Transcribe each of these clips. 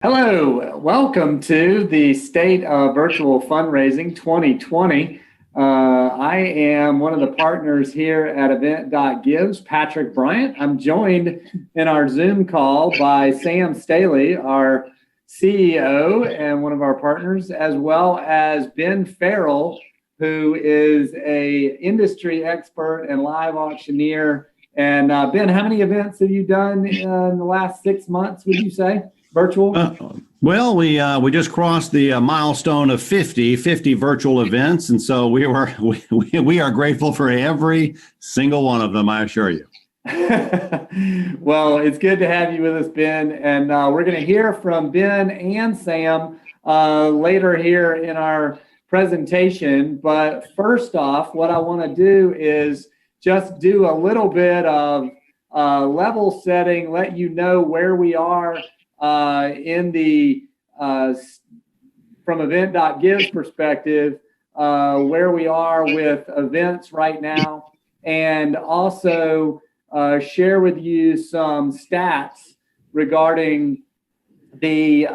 Hello, welcome to the State of Virtual Fundraising 2020. I am one of the partners here at Event.Gives, Patrick Bryant. I'm joined in our Zoom call by Sam Staley, our CEO and one of our partners, as well as Ben Farrell, who is an industry expert and live auctioneer. And Ben, how many events have you done in the last 6 months, would you say? Virtual? Well, we just crossed the milestone of 50 virtual events, and so we are grateful for every single one of them, I assure you. Well, it's good to have you with us, Ben, and we're going to hear from Ben and Sam later here in our presentation. But first off, what I want to do is just do a little bit of level setting, let you know where we are in the from Event.Gives perspective, where we are with events right now, and also share with you some stats regarding the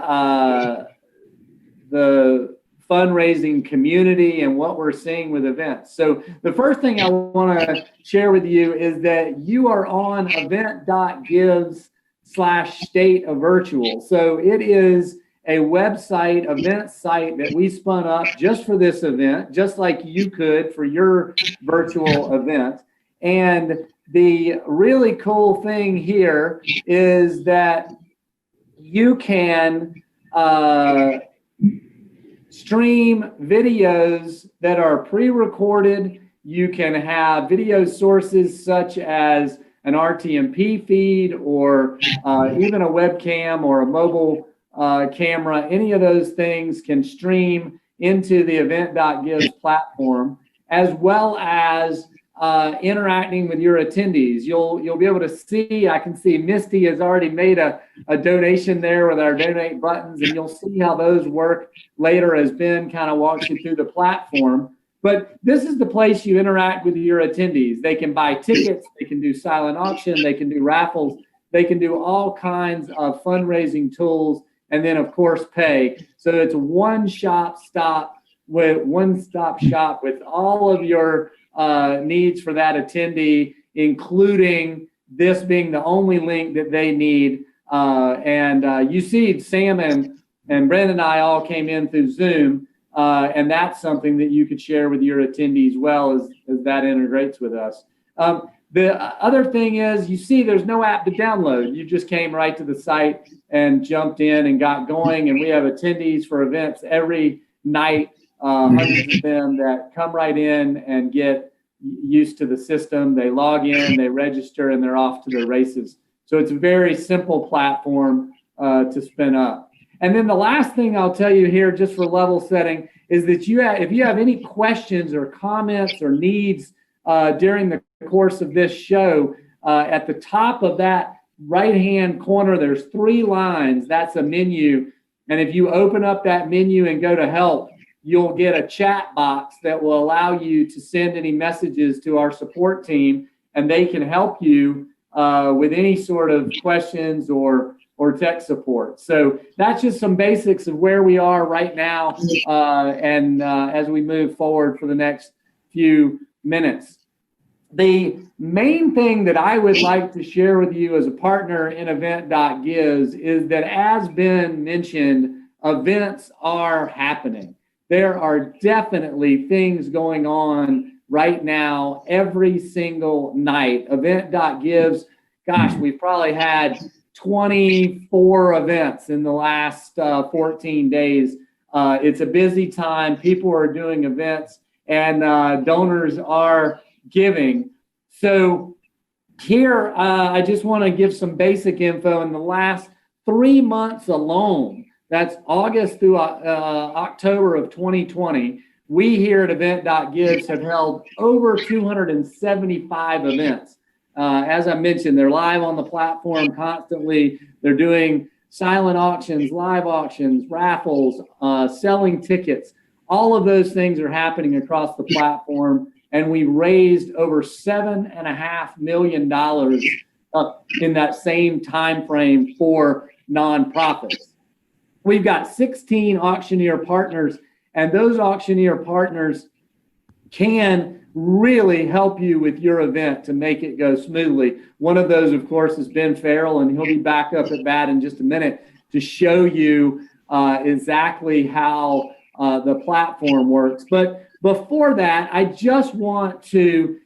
fundraising community and what we're seeing with events. So the first thing I want to share with you is that you are on Event.Gives/State of Virtual. So it is a website, event site that we spun up just for this event, just like you could for your virtual event. And the really cool thing here is that you can stream videos that are pre-recorded. You can have video sources such as an RTMP feed or even a webcam or a mobile camera. Any of those things can stream into the Event.Gives platform, as well as interacting with your attendees. You'll be able to see, I can see Misty has already made a donation there with our donate buttons, and you'll see how those work later as Ben kind of walks you through the platform. But this is the place you interact with your attendees. They can buy tickets, they can do silent auction, they can do raffles, they can do all kinds of fundraising tools, and then of course pay. So it's a one-stop shop with all of your needs for that attendee, including this being the only link that they need. You see Sam and Brandon and I all came in through Zoom. And that's something that you could share with your attendees well as that integrates with us. The other thing is, you see there's no app to download. You just came right to the site and jumped in and got going. And we have attendees for events every night, hundreds of them that come right in and get used to the system. They log in, they register, and they're off to their races. So it's a very simple platform to spin up. And then the last thing I'll tell you here, just for level setting, is that if you have any questions or comments or needs during the course of this show, at the top of that right-hand corner, there's 3 lines. That's a menu. And if you open up that menu and go to help, you'll get a chat box that will allow you to send any messages to our support team, and they can help you with any sort of questions or tech support. So that's just some basics of where we are right now, and as we move forward for the next few minutes. The main thing that I would like to share with you as a partner in Event.Gives is that, as Ben mentioned, events are happening. There are definitely things going on right now every single night. Event.Gives, gosh, we've probably had 24 events in the last 14 days. It's a busy time. People are doing events, and donors are giving. So here, I just want to give some basic info. In the last 3 months alone, that's August through October of 2020, we here at Event.Gives have held over 275 events. As I mentioned, they're live on the platform constantly. They're doing silent auctions, live auctions, raffles, selling tickets. All of those things are happening across the platform, and we raised over $7.5 million in that same time frame for nonprofits. we've got 16 auctioneer partners, and those auctioneer partners can really help you with your event to make it go smoothly. One of those, of course, is Ben Farrell, and he'll be back up at bat in just a minute to show you exactly how the platform works. But before that, I just want to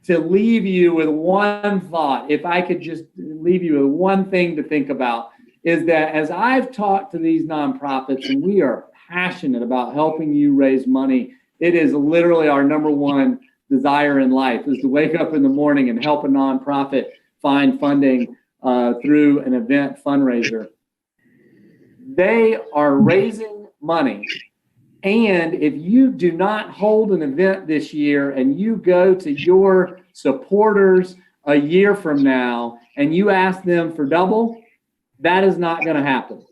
leave you with one thought. If I could just leave you with one thing to think about, is that as I've talked to these nonprofits, and we are passionate about helping you raise money, it is literally our number one desire in life, is to wake up in the morning and help a nonprofit find funding through an event fundraiser. They are raising money. And if you do not hold an event this year and you go to your supporters a year from now and you ask them for double, that is not going to happen.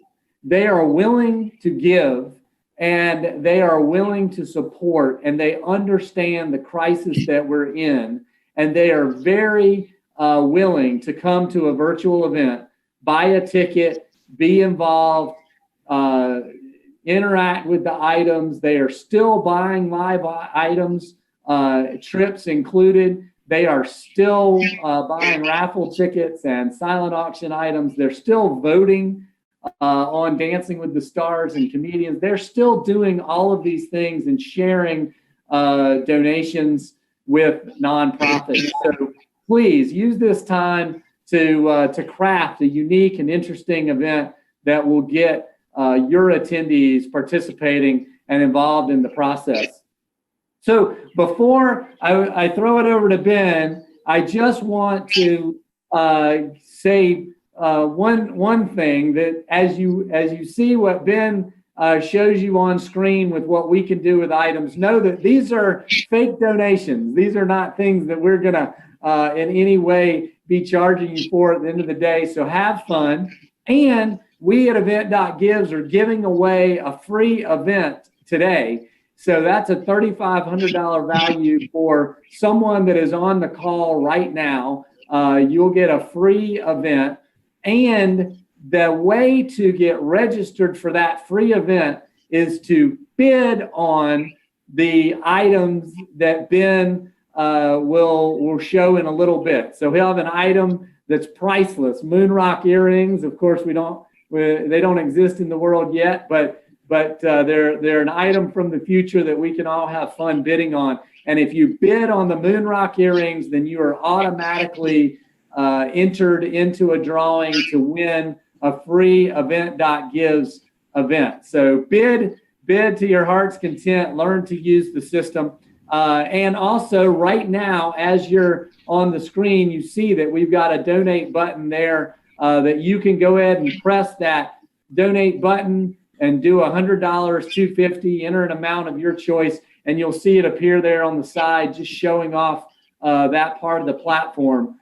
They are willing to give, and they are willing to support, and they understand the crisis that we're in, and they are very willing to come to a virtual event, buy a ticket, be involved, interact with the items. They are still buying live items, trips included. They are still buying raffle tickets and silent auction items. They're still voting on Dancing with the Stars and comedians. They're still doing all of these things and sharing donations with nonprofits. So please use this time to craft a unique and interesting event that will get your attendees participating and involved in the process. So before I throw it over to Ben, I just want to say one thing, that as you see what Ben shows you on screen with what we can do with items, know that these are fake donations. These are not things that we're going to in any way be charging you for at the end of the day. So have fun. And we at Event.Gives are giving away a free event today. So that's a $3,500 value for someone that is on the call right now. You'll get a free event. And the way to get registered for that free event is to bid on the items that Ben will show in a little bit. So he'll have an item that's priceless. Moon rock earrings. Of course, they don't exist in the world yet, but they're an item from the future that we can all have fun bidding on. And if you bid on the moon rock earrings, then you are automatically entered into a drawing to win a free Event.Gives event. So bid to your heart's content, learn to use the system. And also right now, as you're on the screen, you see that we've got a donate button there that you can go ahead and press that donate button and do $100, $250, enter an amount of your choice, and you'll see it appear there on the side, just showing off that part of the platform.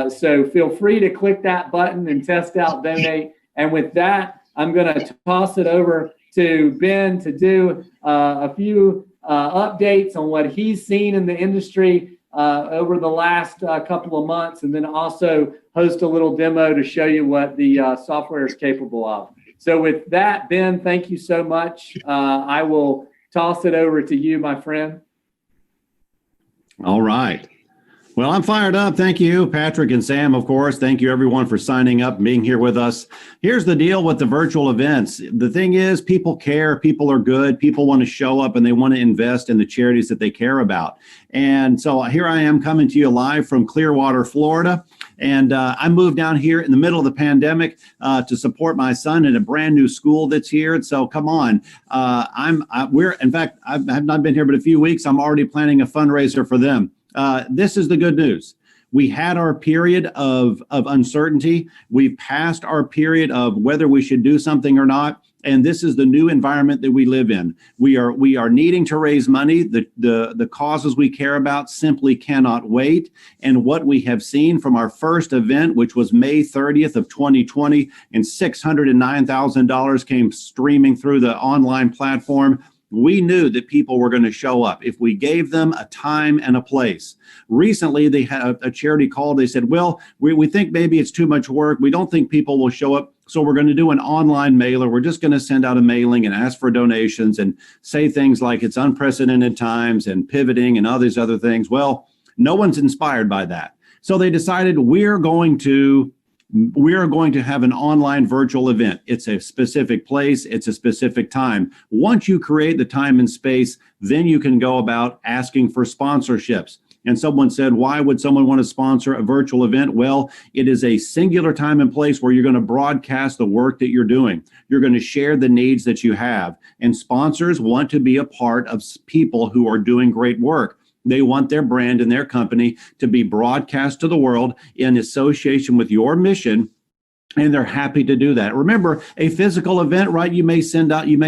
So feel free to click that button and test out donate. And with that, I'm going to toss it over to Ben to do a few updates on what he's seen in the industry over the last couple of months, and then also host a little demo to show you what the software is capable of. So with that, Ben, thank you so much. I will toss it over to you, my friend. All right. Well, I'm fired up. Thank you, Patrick and Sam, of course. Thank you, everyone, for signing up and being here with us. Here's the deal with the virtual events. The thing is, people care. People are good. People want to show up, and they want to invest in the charities that they care about. And so here I am coming to you live from Clearwater, Florida. And I moved down here in the middle of the pandemic to support my son in a brand new school that's here. And so come on. In fact, I have not been here but a few weeks. I'm already planning a fundraiser for them. This is the good news. We had our period of uncertainty. We've passed our period of whether we should do something or not. And this is the new environment that we live in. We are needing to raise money. The causes we care about simply cannot wait. And what we have seen from our first event, which was May 30th of 2020, and $609,000 came streaming through the online platform. We knew that people were going to show up if we gave them a time and a place. Recently, they had a charity call. They said, well, we think maybe it's too much work. We don't think people will show up. So we're going to do an online mailer. We're just going to send out a mailing and ask for donations and say things like it's unprecedented times and pivoting and all these other things. Well, no one's inspired by that. So they decided we are going to have an online virtual event. It's a specific place. It's a specific time. Once you create the time and space, then you can go about asking for sponsorships. And someone said, why would someone want to sponsor a virtual event? Well, it is a singular time and place where you're going to broadcast the work that you're doing. You're going to share the needs that you have. And sponsors want to be a part of people who are doing great work. They want their brand and their company to be broadcast to the world in association with your mission. And they're happy to do that. Remember, a physical event, right? You may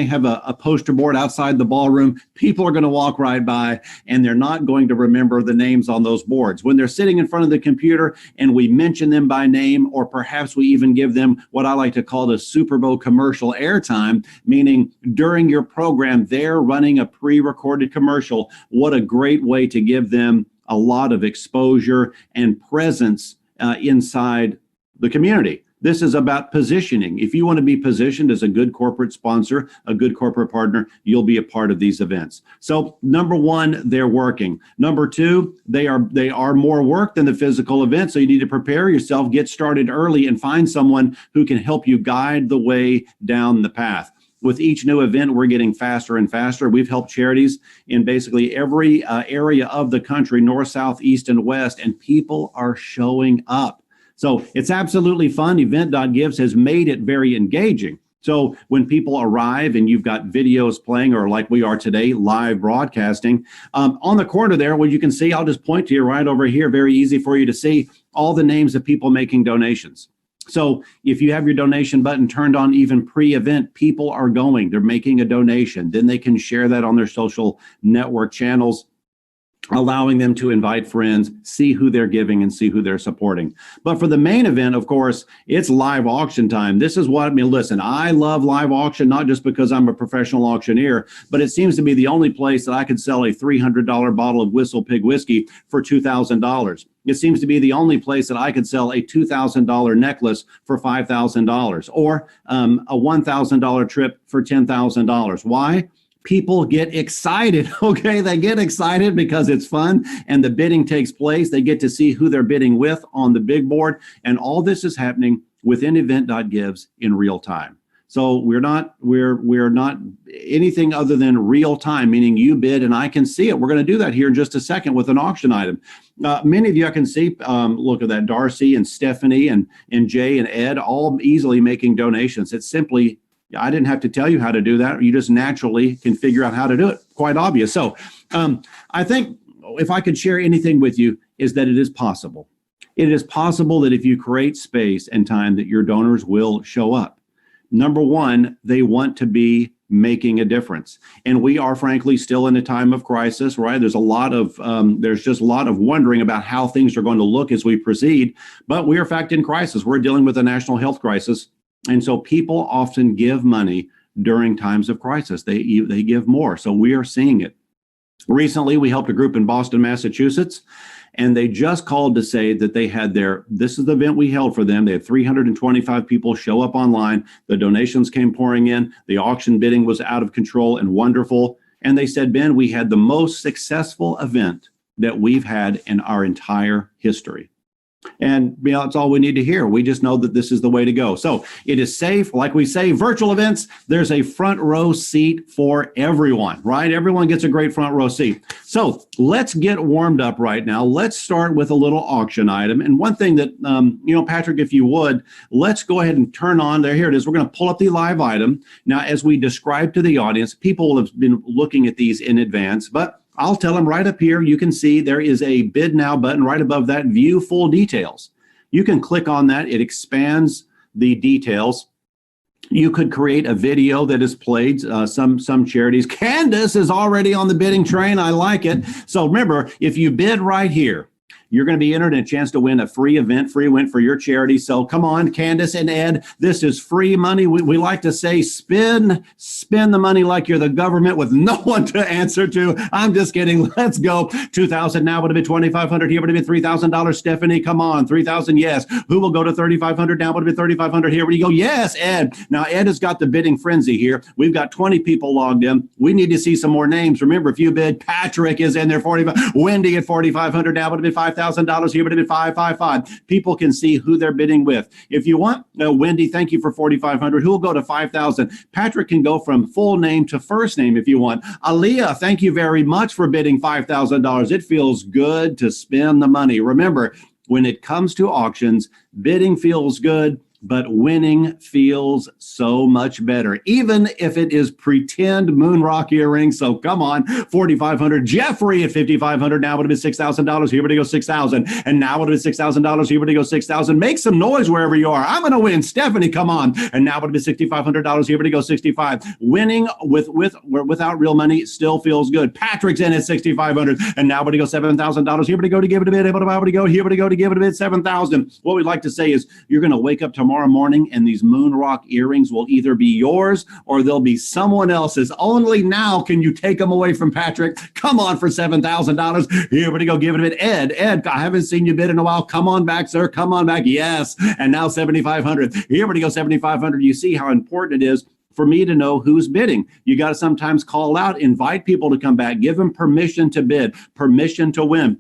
have a poster board outside the ballroom. People are going to walk right by and they're not going to remember the names on those boards. When they're sitting in front of the computer and we mention them by name, or perhaps we even give them what I like to call the Super Bowl commercial airtime, meaning during your program, they're running a pre-recorded commercial. What a great way to give them a lot of exposure and presence inside the community. This is about positioning. If you want to be positioned as a good corporate sponsor, a good corporate partner, you'll be a part of these events. So number one, they're working. Number two, they are more work than the physical event. So you need to prepare yourself, get started early, and find someone who can help you guide the way down the path. With each new event, we're getting faster and faster. We've helped charities in basically every area of the country, north, south, east, and west, and people are showing up. So it's absolutely fun. Event.Gives has made it very engaging. So when people arrive and you've got videos playing, or like we are today, live broadcasting, on the corner there, what you can see, I'll just point to you right over here, very easy for you to see all the names of people making donations. So if you have your donation button turned on even pre-event, people are going, they're making a donation. Then they can share that on their social network channels, allowing them to invite friends, see who they're giving and see who they're supporting. But for the main event, of course, it's live auction time. This is what, listen, I love live auction, not just because I'm a professional auctioneer, but it seems to be the only place that I could sell a $300 bottle of Whistle Pig whiskey for $2,000. It seems to be the only place that I could sell a $2,000 necklace for $5,000, or a $1,000 trip for $10,000. Why? People get excited, okay? They get excited because it's fun and the bidding takes place. They get to see who they're bidding with on the big board. And all this is happening within Event.Gives in real time. So we're not anything other than real time, meaning you bid and I can see it. We're going to do that here in just a second with an auction item. Many of you I can see, look at that, Darcy and Stephanie and Jay and Ed, all easily making donations. It's simply, I didn't have to tell you how to do that. You just naturally can figure out how to do it. Quite obvious. So I think if I could share anything with you is that it is possible. It is possible that if you create space and time that your donors will show up. Number one, they want to be making a difference. And we are frankly still in a time of crisis, right? There's just a lot of wondering about how things are going to look as we proceed. But we are in fact in crisis. We're dealing with a national health crisis. And so people often give money during times of crisis. They give more. So we are seeing it. Recently, we helped a group in Boston, Massachusetts, and they just called to say that they had this is the event we held for them. They had 325 people show up online. The donations came pouring in. The auction bidding was out of control and wonderful. And they said, Ben, we had the most successful event that we've had in our entire history. And that's all we need to hear. We just know that this is the way to go. So it is safe. Like we say, virtual events, there's a front row seat for everyone, right? Everyone gets a great front row seat. So let's get warmed up right now. Let's start with a little auction item. And one thing that, Patrick, if you would, let's go ahead and turn on there. Here it is. We're going to pull up the live item. Now, as we describe to the audience, people will have been looking at these in advance, but I'll tell them right up here, you can see there is a bid now button right above that, view full details. You can click on that. It expands the details. You could create a video that is played. Some charities. Candace is already on the bidding train. I like it. So remember, if you bid right here, you're going to be entered in a chance to win a free event for your charity. So come on, Candace and Ed, this is free money. We like to say spend the money like you're the government with no one to answer to. I'm just kidding. Let's go. $2,000 now would have been $2,500. Here would have been $3,000. Stephanie, come on. $3,000. Yes. Who will go to $3,500 now? Would have been $3,500. Here we go. Yes, Ed. Now Ed has got the bidding frenzy here. We've got 20 people logged in. We need to see some more names. Remember, if you bid, Patrick is in there. 45. Wendy at $4,500 now would have been $5,000. Here would have been 555. People can see who they're bidding with. If you want, Wendy, thank you for $4,500. Who will go to $5,000? Patrick can go from full name to first name if you want. Aaliyah, thank you very much for bidding $5,000. It feels good to spend the money. Remember, when it comes to auctions, bidding feels good, but winning feels so much better, even if it is pretend moon rock earrings. So come on, $4,500. Jeffrey at $5,500. Now would have been $6,000. Here would go $6,000. And now would have been $6,000. Here would go $6,000. Make some noise wherever you are. I'm going to win. Stephanie, come on. And now would have been $6,500. Here would go $65,000. Winning without real money still feels good. Patrick's in at $6,500. And now would go $7,000. Here would go to give it a bid. Able to go. Here would go to give it a bid. $7,000. What we'd like to say is you're going to wake up tomorrow morning and these moon rock earrings will either be yours or they'll be someone else's. Only now can you take them away from Patrick. Come on for $7,000. Here we go. Give it a bit. Ed, I haven't seen you bid in a while. Come on back, sir. Come on back. Yes. And now $7,500. Here we go. $7,500. You see how important it is for me to know who's bidding. You got to sometimes call out, invite people to come back, give them permission to bid, permission to win.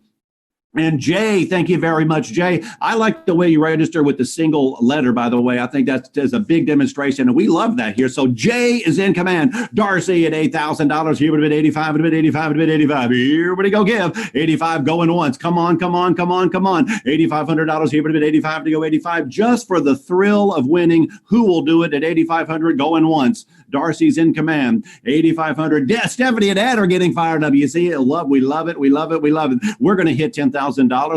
And Jay, thank you very much, Jay. I like the way you register with the single letter, by the way. I think that's a big demonstration, and we love that here. So Jay is in command. Darcy at $8,000. Here would have been 85, would have been 85, would have been 85. Here would go give. 85 going once. Come on. $8,500. Here would have been 85 to go 85. Just for the thrill of winning, who will do it at 8,500 going once? Darcy's in command. 8,500. Yeah, Stephanie and Ed are getting fired up. You see, we love it. We're going to hit $10,000.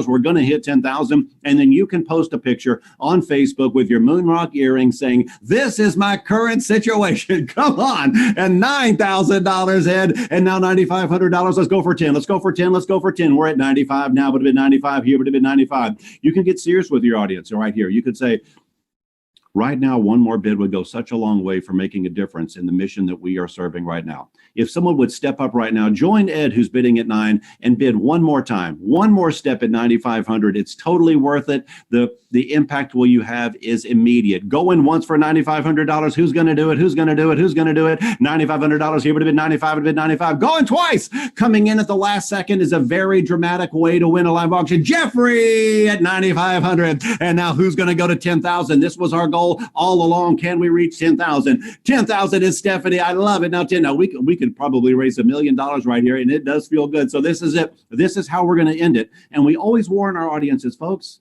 We're going to hit 10,000. And then you can post a picture on Facebook with your moon rock earring saying, this is my current situation. Come on. And $9,000, Ed. And now $9,500. Let's go for 10. Let's go for 10. We're at 95 now. Would have been 95. Here would have been 95. You can get serious with your audience right here. You could say, right now, one more bid would go such a long way for making a difference in the mission that we are serving right now. If someone would step up right now, join Ed, who's bidding at 9, and bid one more time, one more step at 9,500. It's totally worth it. The impact you have is immediate. Go in once for $9,500. Who's going to do it? $9,500. Here would have been 95. Would have been 95. Going twice. Coming in at the last second is a very dramatic way to win a live auction. Jeffrey at 9,500. And now who's going to go to 10,000? This was our goal all along. Can we reach 10,000? 10,000 is Stephanie. I love it. Now we could probably raise $1 million right here, and it does feel good. So this is it. This is how we're going to end it. And we always warn our audiences, folks.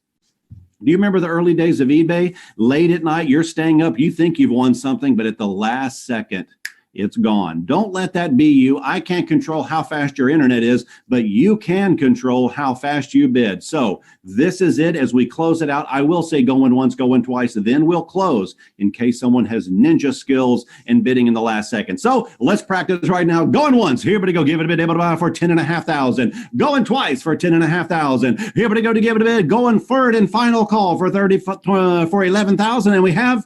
Do you remember the early days of eBay? Late at night, you're staying up, you think you've won something, but at the last second, it's gone. Don't let that be you. I can't control how fast your internet is, but you can control how fast you bid. So this is it. As we close it out, I will say going once, going twice, then we'll close in case someone has ninja skills in bidding in the last second. So let's practice right now. Going once. Here we go. Give it a bid. Able to buy for 10,500. Going twice for 10,500. Here we go to give it a bid. Going third and final call for 11,000. And we have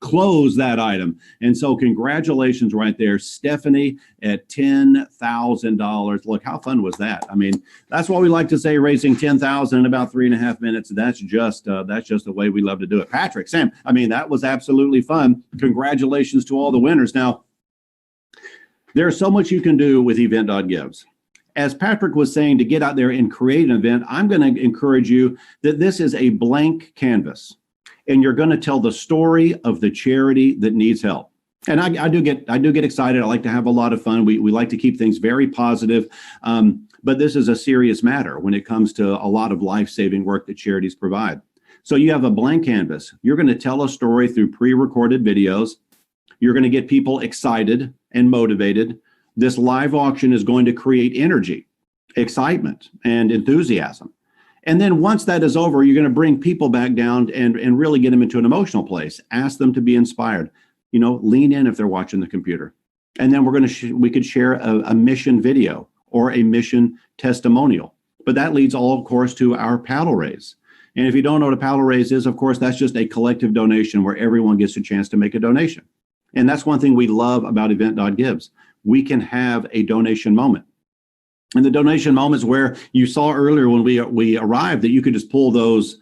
close that item. And so congratulations right there, Stephanie at $10,000. Look, how fun was that? I mean, that's why we like to say raising 10,000 in about 3.5 minutes. That's just the way we love to do it. Patrick, Sam, I mean, that was absolutely fun. Congratulations to all the winners. Now, there's so much you can do with Event.Gives. As Patrick was saying, to get out there and create an event, I'm going to encourage you that this is a blank canvas. And you're going to tell the story of the charity that needs help. And I do get excited. I like to have a lot of fun. We like to keep things very positive. But this is a serious matter when it comes to a lot of life-saving work that charities provide. So you have a blank canvas. You're going to tell a story through pre-recorded videos. You're going to get people excited and motivated. This live auction is going to create energy, excitement, and enthusiasm. And then once that is over, you're going to bring people back down and really get them into an emotional place. Ask them to be inspired. Lean in if they're watching the computer. And then we could share a mission video or a mission testimonial But that leads all, of course, to our paddle raise. And if you don't know what a paddle raise is, of course, that's just a collective donation where everyone gets a chance to make a donation. And that's one thing we love about Event.Gives. We can have a donation moment. And the donation moments where you saw earlier when we arrived that you could just pull those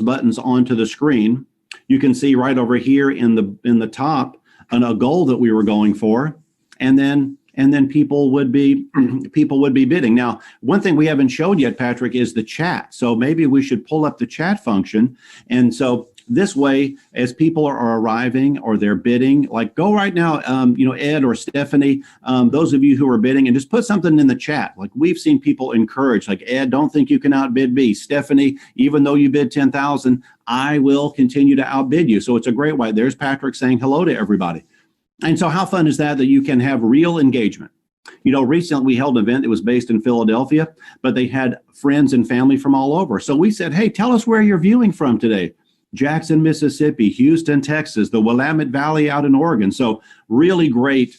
buttons onto the screen. You can see right over here in the top a goal that we were going for, and then people would be bidding. Now, one thing we haven't showed yet, Patrick, is the chat. So maybe we should pull up the chat function. And so this way, as people are arriving or they're bidding, like go right now, Ed or Stephanie, those of you who are bidding, and just put something in the chat. Like we've seen people encourage, like Ed, don't think you can outbid me. Stephanie, even though you bid 10,000, I will continue to outbid you. So it's a great way. There's Patrick saying hello to everybody. And so how fun is that you can have real engagement? Recently we held an event that was based in Philadelphia, but they had friends and family from all over. So we said, hey, tell us where you're viewing from today. Jackson, Mississippi, Houston, Texas, the Willamette Valley out in Oregon. So really great.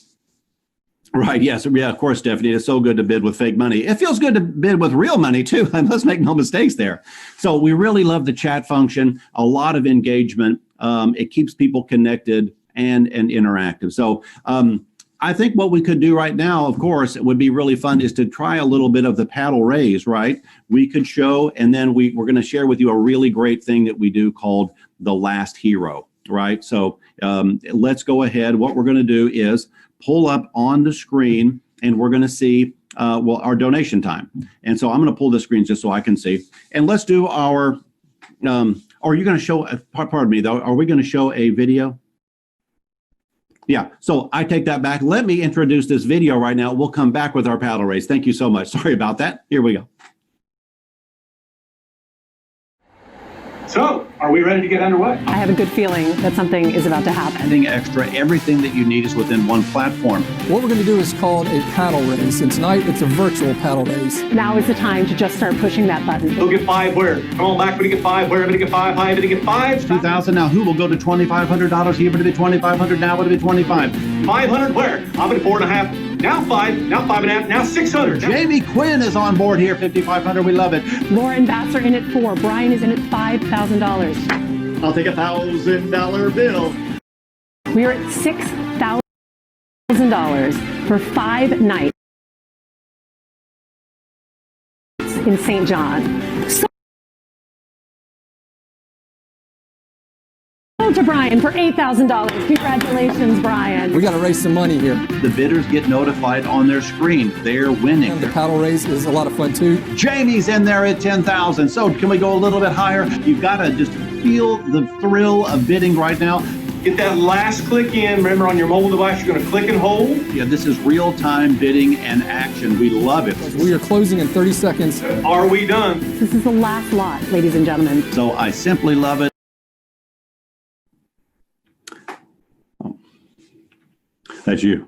Right. Yes. Yeah, of course, Stephanie. It's so good to bid with fake money. It feels good to bid with real money, too. Let's make no mistakes there. So we really love the chat function. A lot of engagement. It keeps people connected and interactive. So I think what we could do right now, of course, it would be really fun is to try a little bit of the paddle raise, right? We could show, and then we're going to share with you a really great thing that we do called the last hero, right? So let's go ahead. What we're going to do is pull up on the screen, and we're going to see, our donation time. And so I'm going to pull the screen just so I can see. And let's do our, are you going to show, pardon me though, are we going to show a video? Yeah, so I take that back. Let me introduce this video right now. We'll come back with our paddle race. Thank you so much. Sorry about that. Here we go. So, are we ready to get underway? I have a good feeling that something is about to happen. Adding extra, everything that you need is within one platform. What we're going to do is called a paddle race, and tonight it's a virtual paddle race. Now is the time to just start pushing that button. We'll get 5 where? Come on back, everybody get 5 where? Everybody get 5, hi, everybody get 5. 2,000 now. Who will go to $2,500? Here, but it be 2,500 now. Would it be 25? 500 where? I'm at 4.5. Now 5, now 5.5, now 600. Jamie Quinn is on board here, 5,500. We love it. Lauren Bass are in at 4. Brian is in at $5,000. I'll take $1,000 bill. We are at $6,000 for 5 nights in St. John. To Brian for $8,000. Congratulations, Brian. We got to raise some money here. The bidders get notified on their screen. They're winning. And the paddle race is a lot of fun too. Jamie's in there at 10,000. So can we go a little bit higher? You've got to just feel the thrill of bidding right now. Get that last click in. Remember, on your mobile device, you're going to click and hold. Yeah, this is real-time bidding and action. We love it. We are closing in 30 seconds. Are we done? This is the last lot, ladies and gentlemen. So I simply love it. That's you.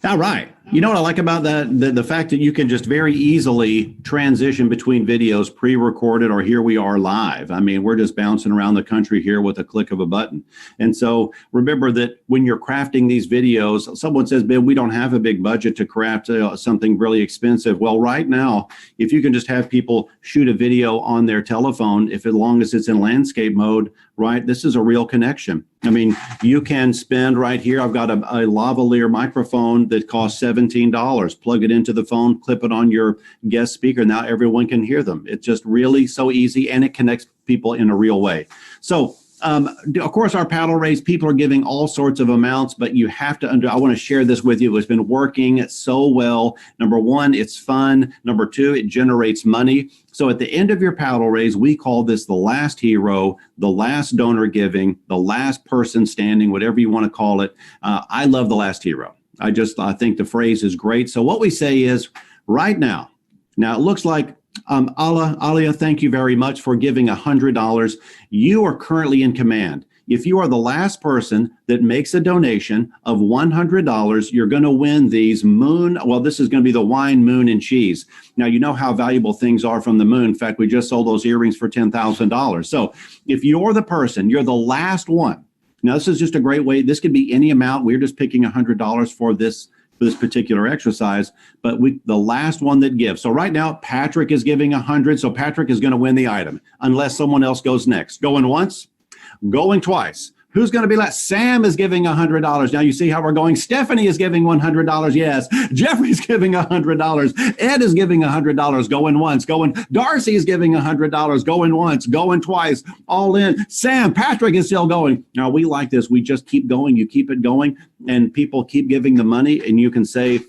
All right. You know what I like about that? The fact that you can just very easily transition between videos pre-recorded or here we are live. I mean, we're just bouncing around the country here with a click of a button. And so remember that when you're crafting these videos, someone says, Ben, we don't have a big budget to craft something really expensive. Well, right now, if you can just have people shoot a video on their telephone, as long as it's in landscape mode, right, this is a real connection. I mean, you can spend right here. I've got a lavalier microphone that costs $17. Plug it into the phone, clip it on your guest speaker. Now everyone can hear them. It's just really so easy, and it connects people in a real way. So, of course, our paddle race, people are giving all sorts of amounts, but you have to, I want to share this with you. It's been working so well. Number one, it's fun. Number two, it generates money. So at the end of your paddle race, we call this the last hero, the last donor giving, the last person standing, whatever you want to call it. I love the last hero. I think the phrase is great. So what we say is right now it looks like Alia, thank you very much for giving $100. You are currently in command. If you are the last person that makes a donation of $100, you're going to win these this is going to be the wine, moon, and cheese. Now, you know how valuable things are from the moon. In fact, we just sold those earrings for $10,000. So if you're the person, you're the last one. Now, this is just a great way. This could be any amount. We're just picking $100 for this for this particular exercise, but the last one that gives. So right now, Patrick is giving 100. So Patrick is going to win the item unless someone else goes next. Going once, going twice. Who's going to be last? Sam is giving $100. Now you see how we're going. Stephanie is giving $100. Yes. Jeffrey's giving $100. Ed is giving $100. Going once. Darcy is giving $100. Going once. Going twice. All in. Sam, Patrick is still going. Now we like this. We just keep going. You keep it going, and people keep giving the money, and you can say,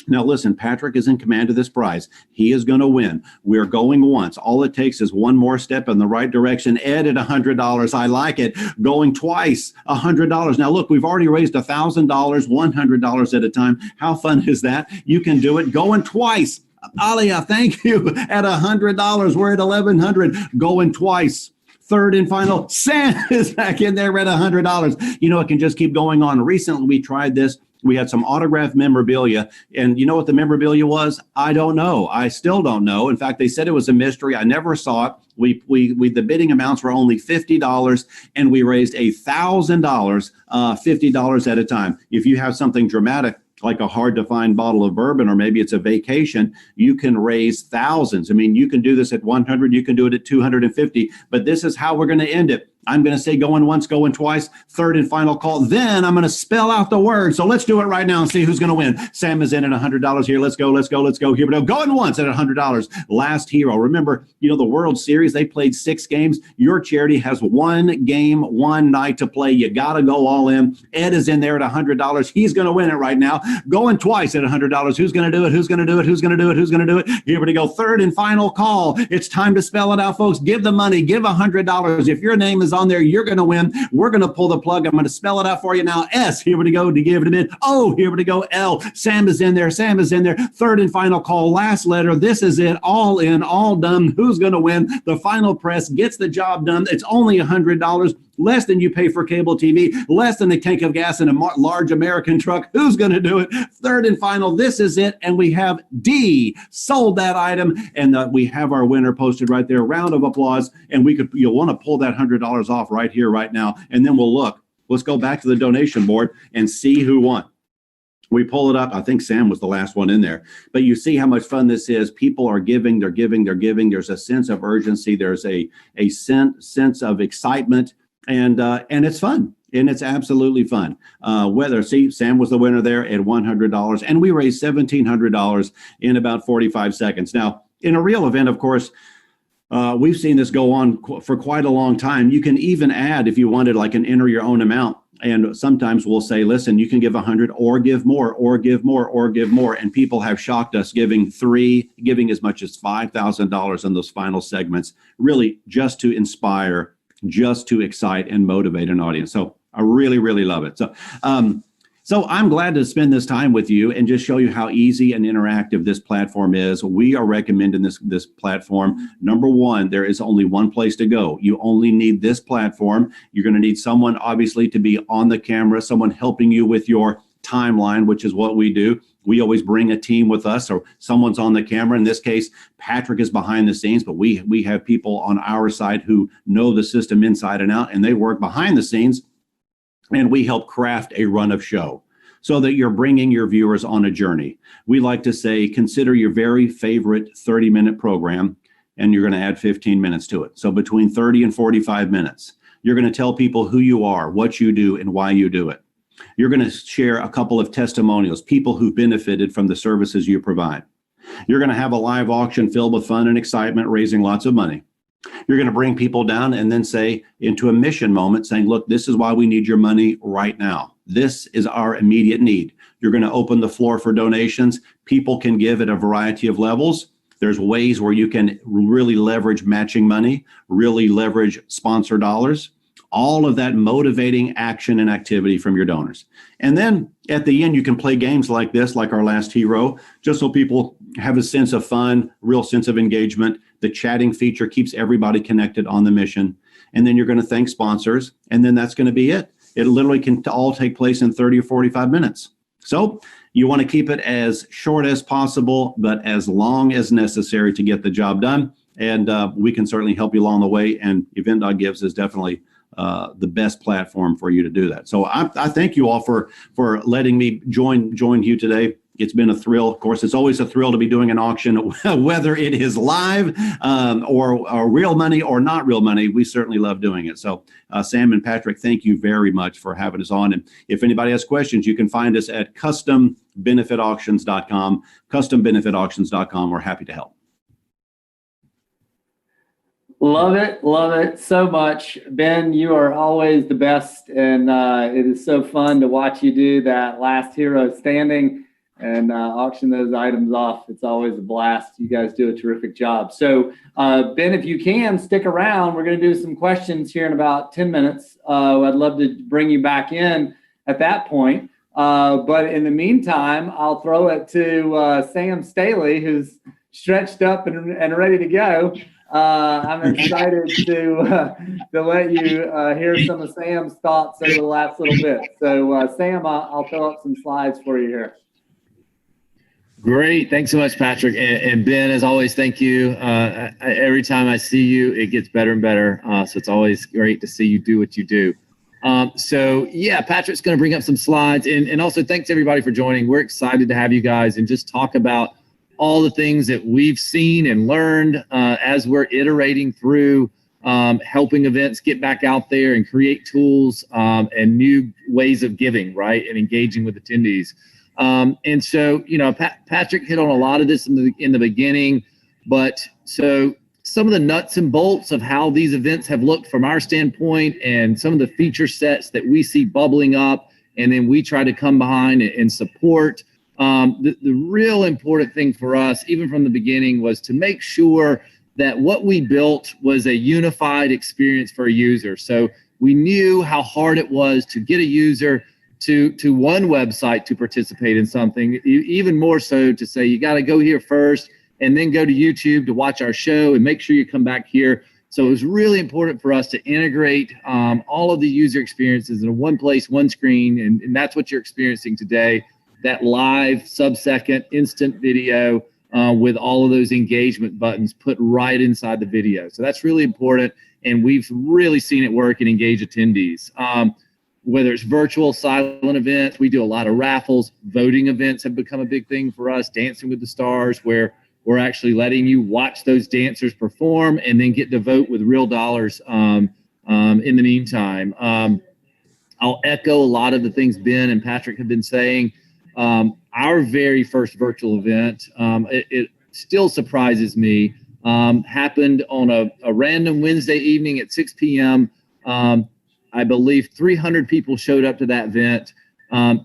now listen, Patrick is in command of this prize. He is going to win. We're going once. All it takes is one more step in the right direction. Ed at $100. I like it. Going twice, $100. Now look, we've already raised $1,000, $100 at a time. How fun is that? You can do it. Going twice. Alia, thank you. At $100. We're at $1,100. Going twice. Third and final, Sam is back in there at $100. You know, it can just keep going on. Recently, we tried this. We had some autographed memorabilia, and you know what the memorabilia was? I don't know. I still don't know. In fact, they said it was a mystery. I never saw it. The bidding amounts were only $50, and we raised $1,000, $50 at a time. If you have something dramatic, like a hard to find bottle of bourbon, or maybe it's a vacation, you can raise thousands. I mean, you can do this at 100, you can do it at 250, but this is how we're going to end it. I'm going to say going once, going twice, third and final call. Then I'm going to spell out the word. So let's do it right now and see who's going to win. Sam is in at $100 here. Let's go. Here we go. Going once at $100. Last hero. Remember, you know, the World Series, they played 6 games. Your charity has 1 game, 1 night to play. You got to go all in. Ed is in there at $100. He's going to win it right now. Going twice at $100. Who's going to do it? Who's going to do it? Who's going to do it? Who's going to do it? Here we go. Third and final call. It's time to spell it out, folks. Give the money. Give $100. If your name is on there, you're going to win. We're going to pull the plug. I'm going to spell it out for you now. S, here we go, to give it a bid. O, here we go. L, Sam is in there. Sam is in there. Third and final call. Last letter. This is it. All in, all done. Who's going to win? The final press gets the job done. It's only $100. Less than you pay for cable TV, less than a tank of gas in a large American truck. Who's going to do it? Third and final, this is it. And we have D, sold that item. And we have our winner posted right there. Round of applause. And you'll want to pull that $100 off right here, right now. And then we'll look. Let's go back to the donation board and see who won. We pull it up. I think Sam was the last one in there. But you see how much fun this is. People are giving. They're giving. They're giving. There's a sense of urgency. There's a sense of excitement. And it's fun, and it's absolutely fun. Sam was the winner there at $100, and we raised $1,700 in about 45 seconds. Now, in a real event, of course, we've seen this go on for quite a long time. You can even add, if you wanted, like an enter your own amount. And sometimes we'll say, listen, you can give 100 or give more or give more or give more. And people have shocked us giving as much as $5,000 in those final segments, really just to inspire, just to excite and motivate an audience. So I really, really love it. So I'm glad to spend this time with you and just show you how easy and interactive this platform is. We are recommending this platform. Number one, there is only one place to go. You only need this platform. You're going to need someone, obviously, to be on the camera, someone helping you with your timeline, which is what we do. We always bring a team with us, or someone's on the camera. In this case, Patrick is behind the scenes, but we have people on our side who know the system inside and out, and they work behind the scenes, and we help craft a run of show so that you're bringing your viewers on a journey. We like to say, consider your very favorite 30-minute program, and you're going to add 15 minutes to it. So between 30 and 45 minutes, you're going to tell people who you are, what you do, and why you do it. You're going to share a couple of testimonials, people who've benefited from the services you provide. You're going to have a live auction filled with fun and excitement, raising lots of money. You're going to bring people down and then say into a mission moment saying, look, this is why we need your money right now. This is our immediate need. You're going to open the floor for donations. People can give at a variety of levels. There's ways where you can really leverage matching money, really leverage sponsor dollars. All of that motivating action and activity from your donors. And then at the end, you can play games like this, like our last hero, just so people have a sense of fun, real sense of engagement. The chatting feature keeps everybody connected on the mission. And then you're going to thank sponsors. And then that's going to be it. It literally can all take place in 30 or 45 minutes. So you want to keep it as short as possible, but as long as necessary to get the job done. And we can certainly help you along the way. And Event.Gives is definitely the best platform for you to do that. So I thank you all for letting me join you today. It's been a thrill. Of course, it's always a thrill to be doing an auction, whether it is live or real money or not real money. We certainly love doing it. So Sam and Patrick, thank you very much for having us on. And if anybody has questions, you can find us at custombenefitauctions.com, custombenefitauctions.com. We're happy to help. Love it so much. Ben, you are always the best, and it is so fun to watch you do that last hero standing and auction those items off. It's always a blast. You guys do a terrific job. So Ben, if you can stick around, we're going to do some questions here in about 10 minutes. I'd love to bring you back in at that point. But in the meantime, I'll throw it to Sam Staley, who's stretched up and ready to go. I'm excited to let you hear some of Sam's thoughts over the last little bit. So Sam, I'll throw up some slides for you here. Great. Thanks so much, Patrick. And Ben, as always, thank you. Every time I see you, it gets better and better. So it's always great to see you do what you do. So yeah, Patrick's going to bring up some slides, and also thanks everybody for joining. We're excited to have you guys and just talk about all the things that we've seen and learned as we're iterating through helping events get back out there and create tools and new ways of giving, right, and engaging with attendees. And so, you know, Patrick hit on a lot of this in the beginning, but so some of the nuts and bolts of how these events have looked from our standpoint and some of the feature sets that we see bubbling up, and then we try to come behind and support. The real important thing for us, even from the beginning, was to make sure that what we built was a unified experience for a user. So we knew how hard it was to get a user to one website to participate in something, even more so to say, you got to go here first and then go to YouTube to watch our show and make sure you come back here. So it was really important for us to integrate all of the user experiences in one place, one screen, and that's what you're experiencing today, that live sub-second instant video with all of those engagement buttons put right inside the video. So that's really important, and we've really seen it work and engage attendees. Whether it's virtual, silent events, we do a lot of raffles. Voting events have become a big thing for us, Dancing with the Stars, where we're actually letting you watch those dancers perform and then get to vote with real dollars in the meantime. I'll echo a lot of the things Ben and Patrick have been saying. Our very first virtual event, it still surprises me, happened on a random Wednesday evening at 6 p.m. I believe 300 people showed up to that event,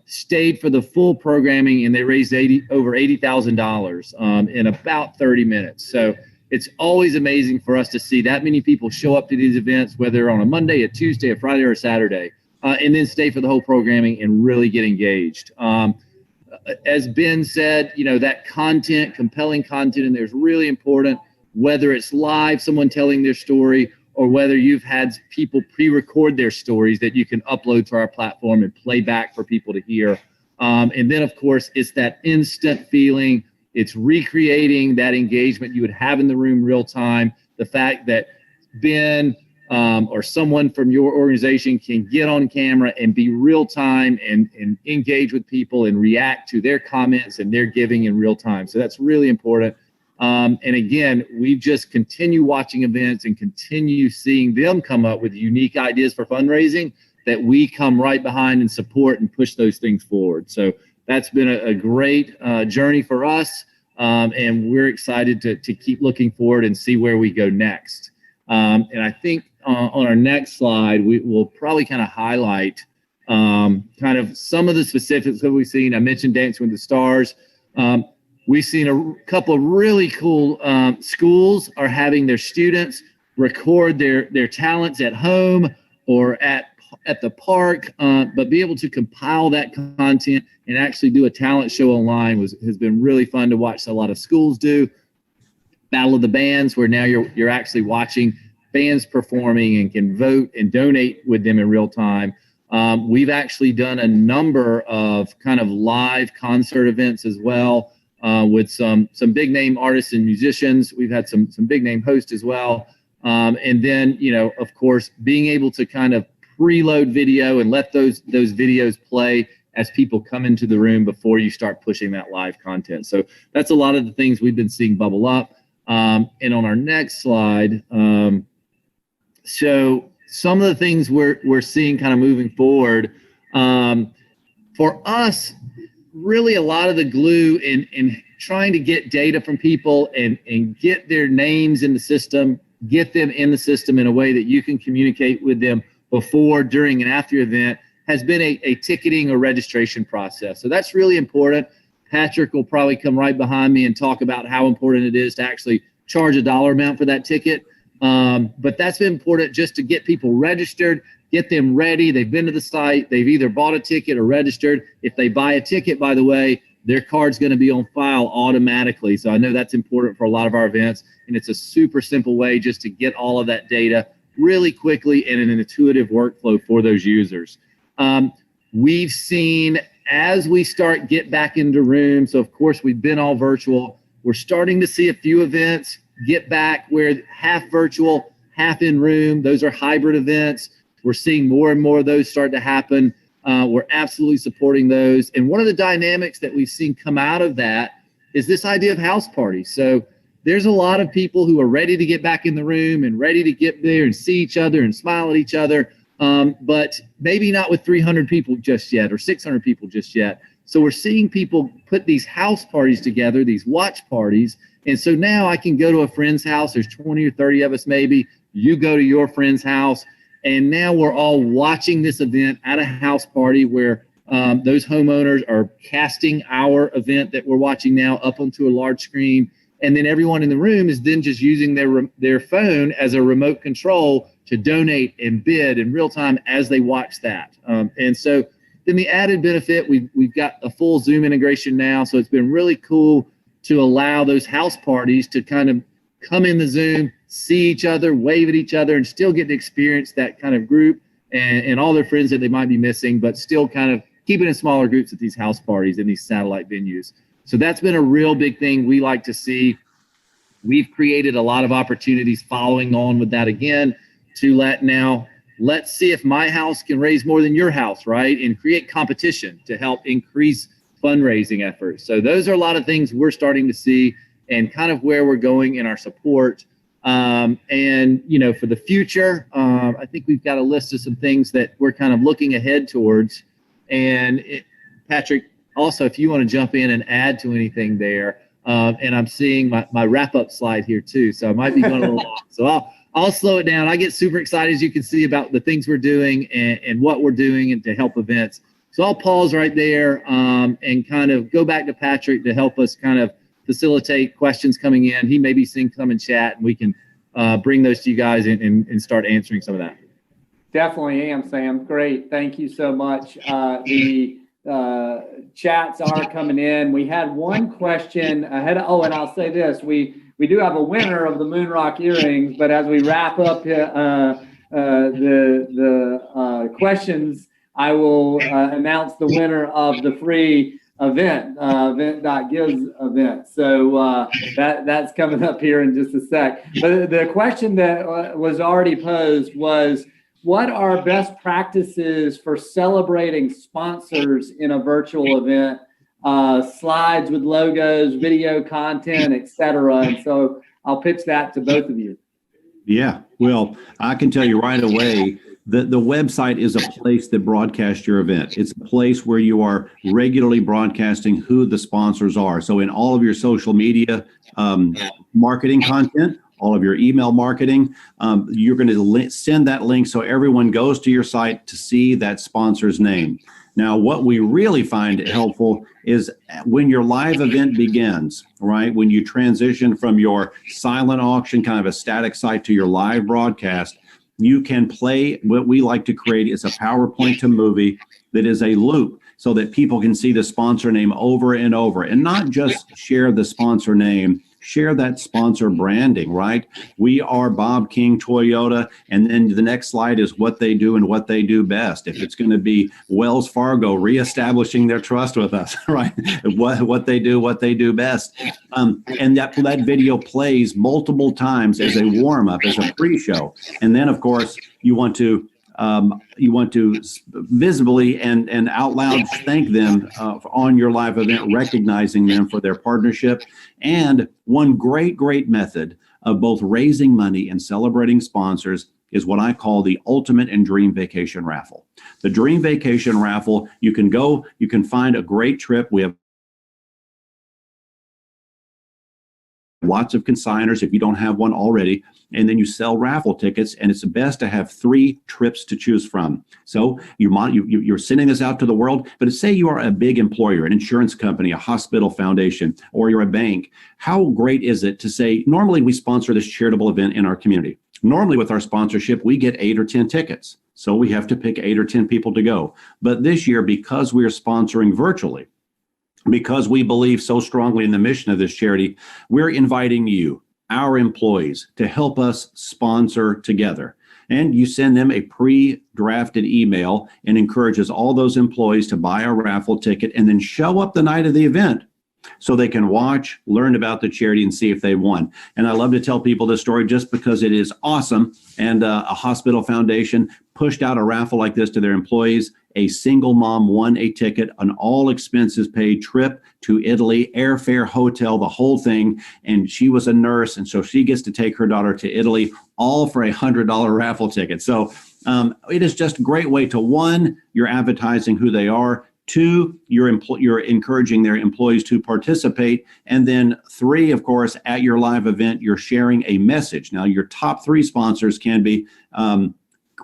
stayed for the full programming, and they raised over $80,000 in about 30 minutes. So it's always amazing for us to see that many people show up to these events, whether on a Monday, a Tuesday, a Friday, or a Saturday, and then stay for the whole programming and really get engaged. As Ben said, you know, that content, compelling content, and there's really important, whether it's live, someone telling their story, or whether you've had people pre-record their stories that you can upload to our platform and play back for people to hear. And then, of course, it's that instant feeling. It's recreating that engagement you would have in the room real time. The fact that Ben or someone from your organization can get on camera and be real time and engage with people and react to their comments and their giving in real time. So that's really important. And again, we just continue watching events and continue seeing them come up with unique ideas for fundraising that we come right behind and support and push those things forward. So that's been a great journey for us. And we're excited to keep looking forward and see where we go next. And I think on our next slide, we will probably kind of highlight kind of some of the specifics that we've seen. I mentioned Dancing with the Stars. We've seen a couple of really cool schools are having their students record their talents at home or at the park, but be able to compile that content and actually do a talent show online has been really fun to watch. A lot of schools do. Battle of the Bands, where now you're actually watching bands performing and can vote and donate with them in real time. We've actually done a number of kind of live concert events as well. With some big name artists and musicians. We've had some big name hosts as well. And then, of course, being able to kind of preload video and let those videos play as people come into the room before you start pushing that live content. So that's a lot of the things we've been seeing bubble up. And on our next slide, so some of the things we're seeing kind of moving forward, for us, really a lot of the glue in trying to get data from people and get their names in the system, get them in the system in a way that you can communicate with them before, during, and after your event has been a ticketing or registration process. So that's really important. Patrick will probably come right behind me and talk about how important it is to actually charge a dollar amount for that ticket. But that's been important just to get people registered, get them ready. They've been to the site. They've either bought a ticket or registered. If they buy a ticket, by the way, their card's going to be on file automatically. So I know that's important for a lot of our events. And it's a super simple way just to get all of that data really quickly in an intuitive workflow for those users. We've seen as we get back into rooms, so of course we've been all virtual. We're starting to see a few events get back where half virtual, half in room. Those are hybrid events. We're seeing more and more of those start to happen. We're absolutely supporting those. And one of the dynamics that we've seen come out of that is this idea of house parties. So there's a lot of people who are ready to get back in the room and ready to get there and see each other and smile at each other, but maybe not with 300 people just yet or 600 people just yet. So we're seeing people put these house parties together, these watch parties. And so now I can go to a friend's house. There's 20 or 30 of us maybe. You go to your friend's house. And now we're all watching this event at a house party where those homeowners are casting our event that we're watching now up onto a large screen. And then everyone in the room is then just using their phone as a remote control to donate and bid in real time as they watch that. And so then the added benefit, we've got a full Zoom integration now. So it's been really cool to allow those house parties to kind of come in the Zoom, see each other, wave at each other, and still get to experience that kind of group and all their friends that they might be missing, but still kind of keep it in smaller groups at these house parties and these satellite venues. So that's been a real big thing we like to see. We've created a lot of opportunities following on with that again to let's see if my house can raise more than your house, right? And create competition to help increase fundraising efforts. So those are a lot of things we're starting to see and kind of where we're going in our support. And, for the future, I think we've got a list of some things that we're kind of looking ahead towards. And Patrick, also, if you want to jump in and add to anything there, and I'm seeing my wrap-up slide here too, so I might be going a little long. So I'll slow it down. I get super excited, as you can see, about the things we're doing and what we're doing and to help events. So I'll pause right there and kind of go back to Patrick to help us kind of facilitate questions coming in. He may be seeing some in chat, and we can bring those to you guys and start answering some of that. Definitely am, Sam. Great. Thank you so much. The chats are coming in. We had one question ahead of, and I'll say this, we do have a winner of the Moonrock earrings, but as we wrap up the questions, I will announce the winner of the free event, Event.Gives event. So that's coming up here in just a sec. But the question that was already posed was, what are best practices for celebrating sponsors in a virtual event? Slides with logos, video content, etc. And so I'll pitch that to both of you. Yeah, well, I can tell you right away that the website is a place that broadcasts your event. It's a place where you are regularly broadcasting who the sponsors are. So in all of your social media marketing content, all of your email marketing, you're going to send that link so everyone goes to your site to see that sponsor's name. Now, what we really find helpful is when your live event begins, right? When you transition from your silent auction, kind of a static site, to your live broadcast, you can play what we like to create is a PowerPoint to movie that is a loop so that people can see the sponsor name over and over and not just share the sponsor name, share that sponsor branding, right? We are Bob King Toyota, and then the next slide is what they do and what they do best. If it's going to be Wells Fargo reestablishing their trust with us, right? What they do best. And that video plays multiple times as a warm-up, as a pre-show. And then, of course, you want to visibly and out loud thank them on your live event, recognizing them for their partnership. And one great method of both raising money and celebrating sponsors is what I call the ultimate and dream vacation raffle. The dream vacation raffle, you can find a great trip. We have lots of consigners if you don't have one already, and then you sell raffle tickets, and it's best to have 3 trips to choose from. So you're sending this out to the world, but say you are a big employer, an insurance company, a hospital foundation, or you're a bank. How great is it to say, normally we sponsor this charitable event in our community. Normally with our sponsorship, we get 8 or 10 tickets. So we have to pick 8 or 10 people to go. But this year, because we are sponsoring virtually, because we believe so strongly in the mission of this charity, we're inviting you, our employees, to help us sponsor together. And you send them a pre-drafted email and encourages all those employees to buy a raffle ticket and then show up the night of the event so they can watch, learn about the charity, and see if they won. And I love to tell people this story just because it is awesome. And a hospital foundation pushed out a raffle like this to their employees. A single mom won a ticket, an all expenses paid trip to Italy, airfare, hotel, the whole thing. And she was a nurse. And so she gets to take her daughter to Italy, all for $100 raffle ticket. So it is just a great way to, 1, you're advertising who they are. 2, you're encouraging their employees to participate. And then 3, of course, at your live event, you're sharing a message. Now, your top 3 sponsors can be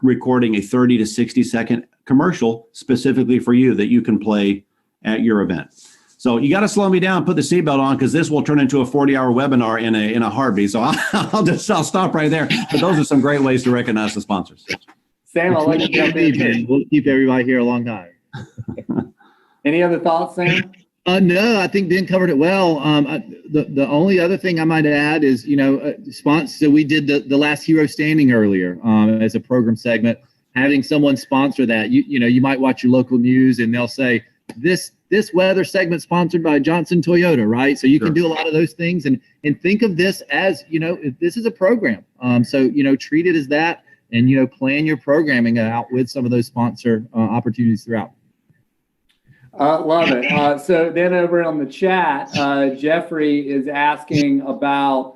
recording a 30 to 60 second commercial specifically for you that you can play at your event. So you got to slow me down, put the seatbelt on, because this will turn into a 40-hour webinar in a heartbeat. So I'll stop right there. But those are some great ways to recognize the sponsors. Sam, I'll let you jump in. We'll keep everybody here a long time. Any other thoughts, Sam? No, I think Ben covered it well. The only other thing I might add is, so we did the last hero standing earlier as a program segment. Having someone sponsor that, you might watch your local news and they'll say this weather segment sponsored by Johnson Toyota, right? So you can do a lot of those things and think of this as, this is a program. So treat it as that, and plan your programming out with some of those sponsor opportunities throughout. Love it. So then over on the chat, Jeffrey is asking about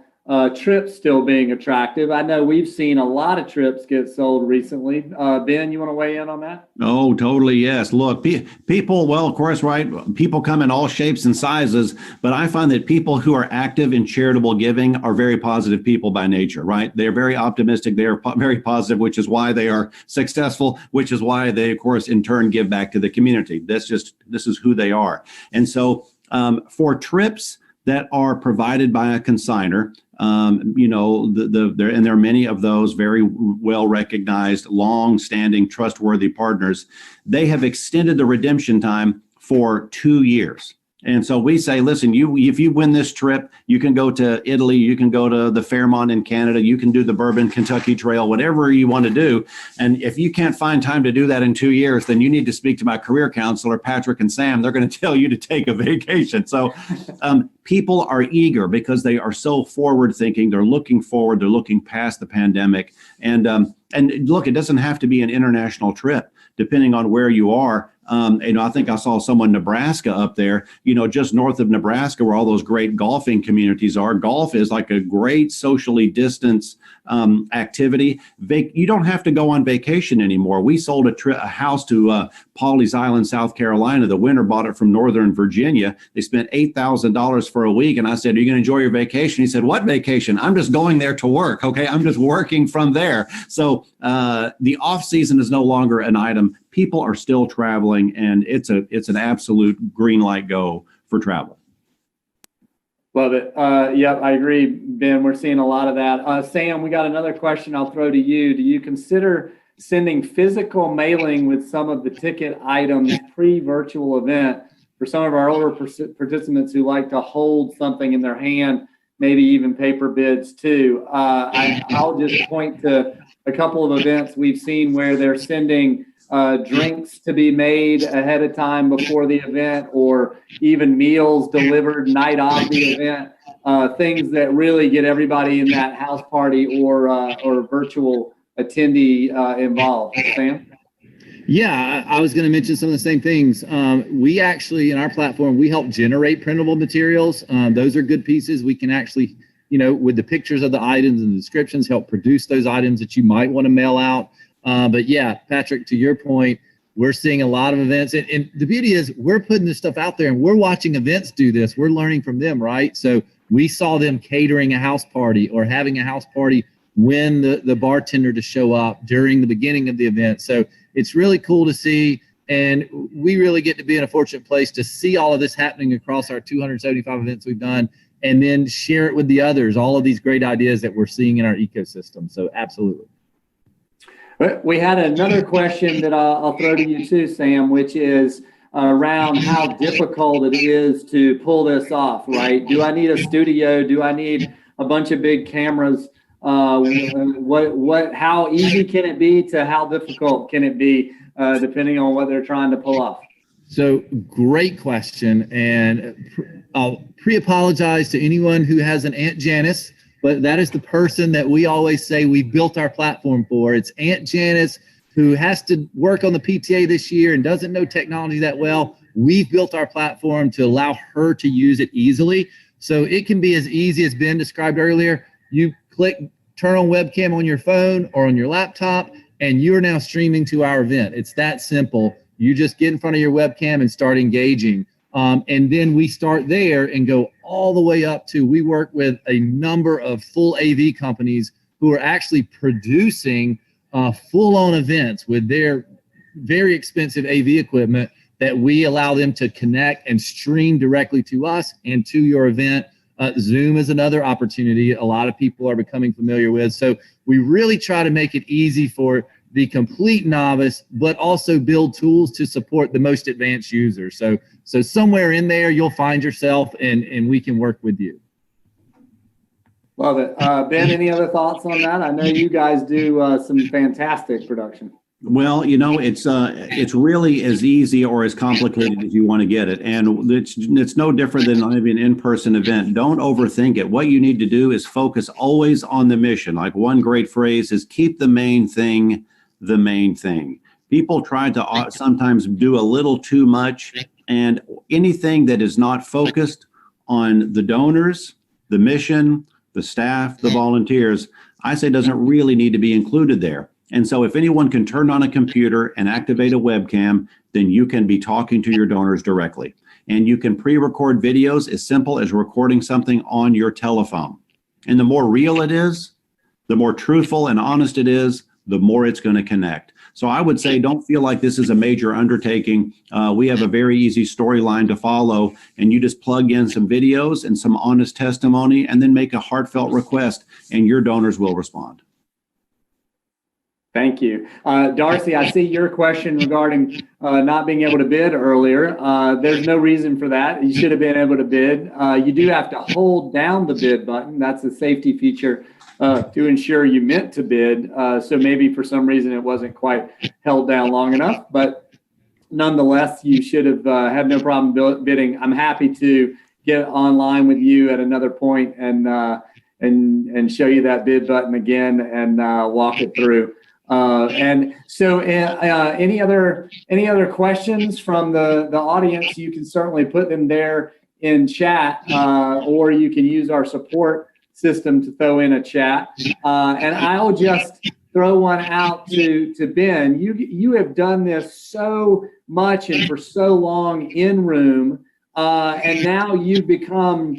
trips still being attractive. I know we've seen a lot of trips get sold recently. Ben, you want to weigh in on that? Oh, totally. Yes. Look, people, well, of course, right. People come in all shapes and sizes, but I find that people who are active in charitable giving are very positive people by nature, right? They're very optimistic. They are very positive, which is why they are successful, which is why they, of course, in turn give back to the community. This is who they are. And so for trips that are provided by a consignor, and there are many of those very well recognized, long-standing, trustworthy partners. They have extended the redemption time for 2 years. And so we say, listen, if you win this trip, you can go to Italy, you can go to the Fairmont in Canada, you can do the Bourbon Kentucky Trail, whatever you want to do. And if you can't find time to do that in 2 years, then you need to speak to my career counselor, Patrick and Sam. They're going to tell you to take a vacation. So people are eager because they are so forward thinking. They're looking forward. They're looking past the pandemic. And look, it doesn't have to be an international trip, depending on where you are. I think I saw someone Nebraska up there, just north of Nebraska, where all those great golfing communities are. Golf is like a great socially distanced activity. You don't have to go on vacation anymore. We sold a house to Pawleys Island, South Carolina. The winner bought it from Northern Virginia. They spent $8,000 for a week. And I said, are you going to enjoy your vacation? He said, what vacation? I'm just going there to work. Okay. I'm just working from there. So the off season is no longer an item. People are still traveling, and it's an absolute green light go for travel. Love it. Yep, I agree, Ben. We're seeing a lot of that. Sam, we got another question I'll throw to you. Do you consider sending physical mailing with some of the ticket items pre-virtual event for some of our older participants who like to hold something in their hand, maybe even paper bids too. I'll just point to a couple of events we've seen where they're sending drinks to be made ahead of time before the event, or even meals delivered night of the event. Things that really get everybody in that house party or virtual attendee involved. Sam? Yeah, I was going to mention some of the same things. We actually, in our platform, we help generate printable materials. Those are good pieces. We can actually, with the pictures of the items and the descriptions, help produce those items that you might want to mail out. But yeah, Patrick, to your point, we're seeing a lot of events. And the beauty is we're putting this stuff out there and we're watching events do this. We're learning from them, right? So we saw them catering a house party or having a house party when the bartender to show up during the beginning of the event. So it's really cool to see. And we really get to be in a fortunate place to see all of this happening across our 275 events we've done, and then share it with the others, all of these great ideas that we're seeing in our ecosystem. So absolutely. We had another question that I'll throw to you too, Sam, which is around how difficult it is to pull this off, right? Do I need a studio? Do I need a bunch of big cameras? How easy can it be to how difficult can it be, depending on what they're trying to pull off? So great question. And I'll pre-apologize to anyone who has an Aunt Janice, but that is the person that we always say we built our platform for. It's Aunt Janice who has to work on the PTA this year and doesn't know technology that well. We've built our platform to allow her to use it easily. So it can be as easy as Ben described earlier. You click turn on webcam on your phone or on your laptop, and you're now streaming to our event. It's that simple. You just get in front of your webcam and start engaging. And then we start there and go all the way up to, we work with a number of full AV companies who are actually producing full-on events with their very expensive AV equipment that we allow them to connect and stream directly to us and to your event. Zoom is another opportunity a lot of people are becoming familiar with. So we really try to make it easy for the complete novice, but also build tools to support the most advanced users. So somewhere in there, you'll find yourself and we can work with you. Love it. Ben, any other thoughts on that? I know you guys do some fantastic production. Well, it's really as easy or as complicated as you want to get it. And it's no different than maybe an in-person event. Don't overthink it. What you need to do is focus always on the mission. Like one great phrase is keep the main thing the main thing. People try to sometimes do a little too much, and anything that is not focused on the donors, the mission, the staff, the volunteers, I say doesn't really need to be included there. And so if anyone can turn on a computer and activate a webcam, then you can be talking to your donors directly. And you can pre-record videos as simple as recording something on your telephone. And the more real it is, the more truthful and honest it is, the more it's going to connect. So I would say don't feel like this is a major undertaking. We have a very easy storyline to follow, and you just plug in some videos and some honest testimony and then make a heartfelt request, and your donors will respond. Thank you. Darcy, I see your question regarding not being able to bid earlier. There's no reason for that. You should have been able to bid. You do have to hold down the bid button. That's a safety feature to ensure you meant to bid. So maybe for some reason it wasn't quite held down long enough, but nonetheless, you should have had no problem bidding. I'm happy to get online with you at another point and show you that bid button again and walk it through. And so any other questions from the audience, you can certainly put them there in chat, or you can use our support system to throw in a chat. And I'll just throw one out to Ben. You have done this so much and for so long in room, and now you've become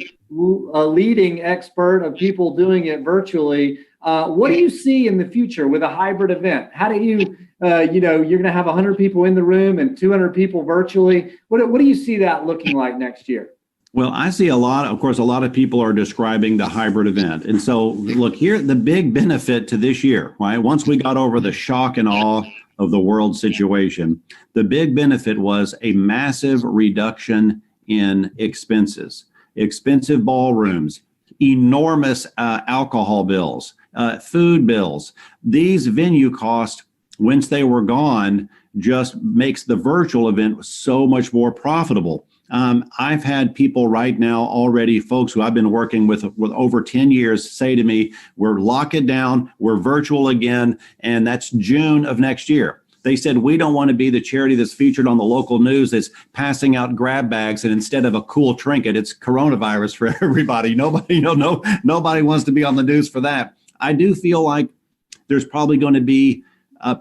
a leading expert of people doing it virtually. What do you see in the future with a hybrid event? How do you, you're going to have 100 people in the room and 200 people virtually. What do you see that looking like next year? Well, I see a lot of people are describing the hybrid event. And so look here, the big benefit to this year, right? Once we got over the shock and awe of the world situation, the big benefit was a massive reduction in expenses. Expensive ballrooms, enormous alcohol bills, food bills. These venue costs, once they were gone, just makes the virtual event so much more profitable. I've had people right now already, folks who I've been working with over 10 years, say to me, we're lock it down, we're virtual again, and that's June of next year. They said, we don't want to be the charity that's featured on the local news that's passing out grab bags, and instead of a cool trinket, it's coronavirus for everybody. Nobody wants to be on the news for that. I do feel like there's probably going to be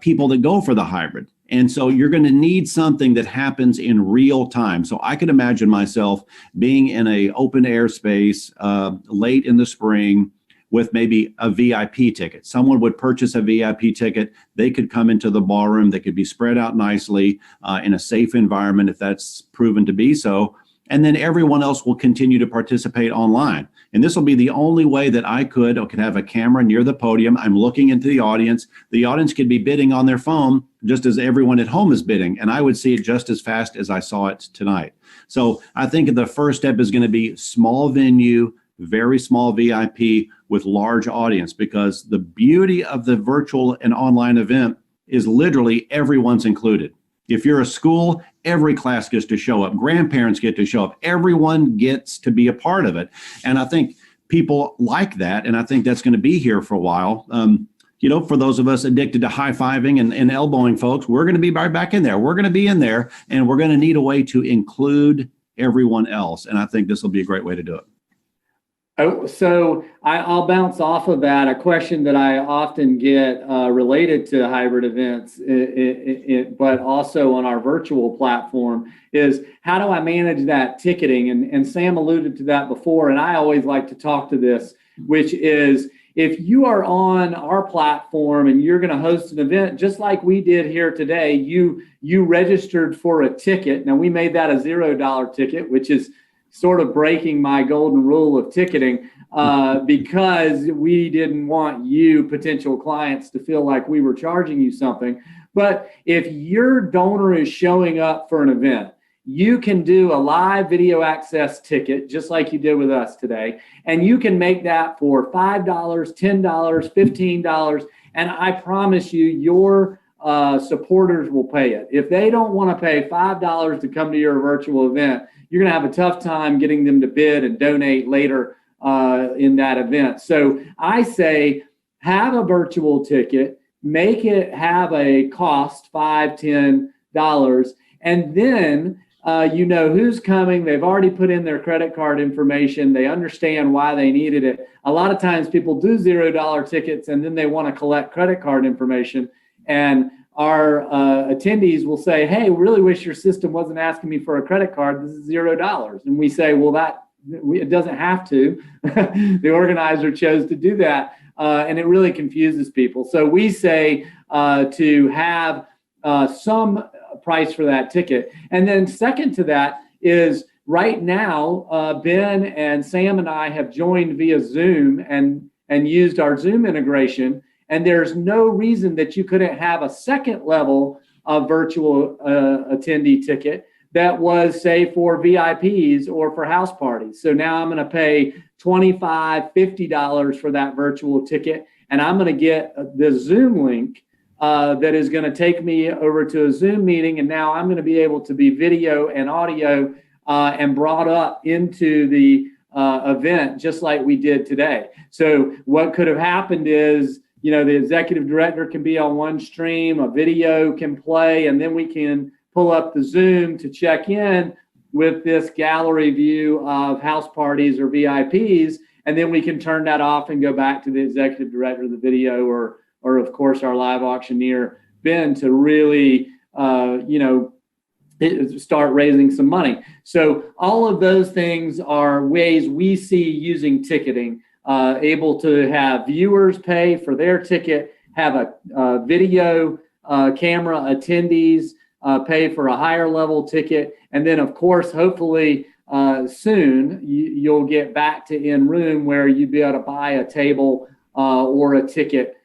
people that go for the hybrid. And so you're going to need something that happens in real time. So I could imagine myself being in a open air space late in the spring with maybe a VIP ticket. Someone would purchase a VIP ticket. They could come into the ballroom. They could be spread out nicely in a safe environment if that's proven to be so. And then everyone else will continue to participate online. And this will be the only way that I could have a camera near the podium. I'm looking into the audience. The audience could be bidding on their phone just as everyone at home is bidding. And I would see it just as fast as I saw it tonight. So I think the first step is going to be small venue, very small VIP with large audience, because the beauty of the virtual and online event is literally everyone's included. If you're a school, every class gets to show up. Grandparents get to show up. Everyone gets to be a part of it. And I think people like that. And I think that's going to be here for a while. For those of us addicted to high-fiving and elbowing folks, we're going to be right back in there. We're going to be in there, and we're going to need a way to include everyone else. And I think this will be a great way to do it. Oh, so I'll bounce off of that. A question that I often get related to hybrid events, but also on our virtual platform, is how do I manage that ticketing? And Sam alluded to that before, and I always like to talk to this, which is if you are on our platform and you're going to host an event, just like we did here today, you registered for a ticket. Now, we made that a $0 ticket, which is sort of breaking my golden rule of ticketing because we didn't want you potential clients to feel like we were charging you something. But if your donor is showing up for an event, you can do a live video access ticket, just like you did with us today. And you can make that for $5, $10, $15. And I promise you, your supporters will pay it. If they don't want to pay $5 to come to your virtual event, you're going to have a tough time getting them to bid and donate later in that event. So I say have a virtual ticket, make it have a cost, $5, $10, and then who's coming. They've already put in their credit card information. They understand why they needed it. A lot of times people do $0 tickets and then they want to collect credit card information. And our attendees will say, hey, really wish your system wasn't asking me for a credit card. This is $0. And we say, well, it doesn't have to. The organizer chose to do that. And it really confuses people. So we say to have some price for that ticket. And then second to that is right now, Ben and Sam and I have joined via Zoom and used our Zoom integration. And there's no reason that you couldn't have a second level of virtual attendee ticket that was, say, for VIPs or for house parties. So now I'm going to pay $25, $50 for that virtual ticket, and I'm going to get the Zoom link that is going to take me over to a Zoom meeting. And now I'm going to be able to be video and audio and brought up into the event just like we did today. So what could have happened is, the executive director can be on one stream, a video can play, and then we can pull up the Zoom to check in with this gallery view of house parties or VIPs, and then we can turn that off and go back to the executive director of the video or of course, our live auctioneer, Ben, to really, start raising some money. So all of those things are ways we see using ticketing. Able to have viewers pay for their ticket, have a video camera attendees pay for a higher level ticket, and then of course, hopefully soon you'll get back to in room where you'd be able to buy a table or a ticket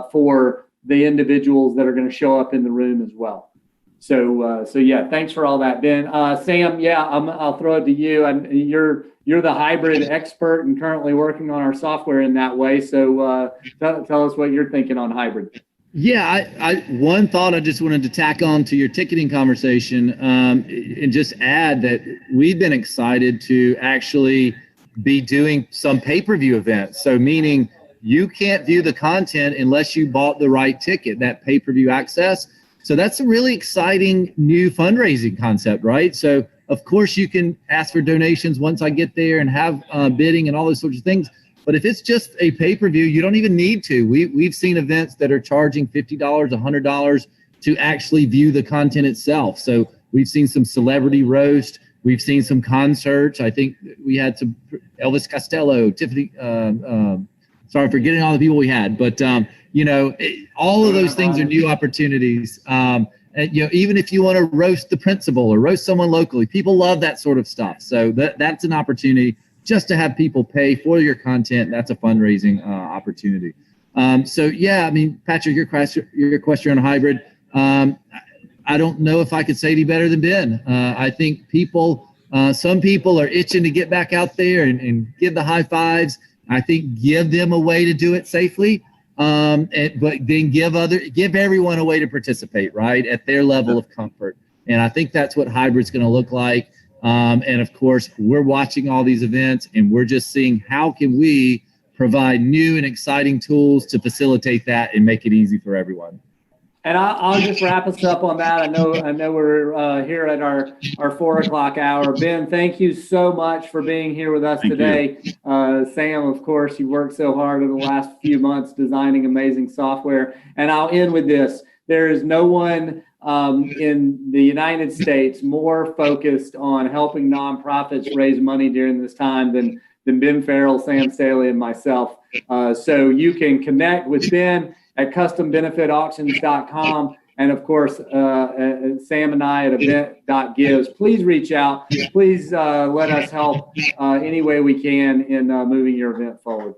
for the individuals that are going to show up in the room as well. So yeah, thanks for all that, Ben. Sam, yeah, I'll throw it to you. And you're the hybrid expert and currently working on our software in that way. So tell us what you're thinking on hybrid. Yeah, I one thought I just wanted to tack on to your ticketing conversation, and just add that we've been excited to actually be doing some pay-per-view events. So meaning you can't view the content unless you bought the right ticket, that pay-per-view access. So that's a really exciting new fundraising concept, right? So of course you can ask for donations once I get there and have bidding and all those sorts of things. But if it's just a pay-per-view, you don't even need to. We've seen events that are charging $50, $100 to actually view the content itself. So we've seen some celebrity roast. We've seen some concerts. I think we had some Elvis Costello, Tiffany. Sorry for getting all the people we had, but all of those things are new opportunities. And, even if you want to roast the principal or roast someone locally, people love that sort of stuff. So that's an opportunity. Just to have people pay for your content, that's a fundraising opportunity. So yeah, I mean, Patrick, your question on hybrid, I don't know if I could say any better than Ben. I think some people are itching to get back out there and give the high fives. I think give them a way to do it safely, but then give everyone a way to participate, right, at their level of comfort. And I think that's what hybrid's going to look like. And of course, we're watching all these events and we're just seeing how can we provide new and exciting tools to facilitate that and make it easy for everyone. And I'll just wrap us up on that. I know we're here at our 4:00 hour. Ben, thank you so much for being here with us today. Sam, of course, you worked so hard in the last few months designing amazing software. And I'll end with this. There is no one in the United States more focused on helping nonprofits raise money during this time than Ben Farrell, Sam Staley, and myself. So you can connect with Ben at custombenefitauctions.com. And of course, Sam and I at Event.Gives. Please reach out. Please let us help any way we can in moving your event forward.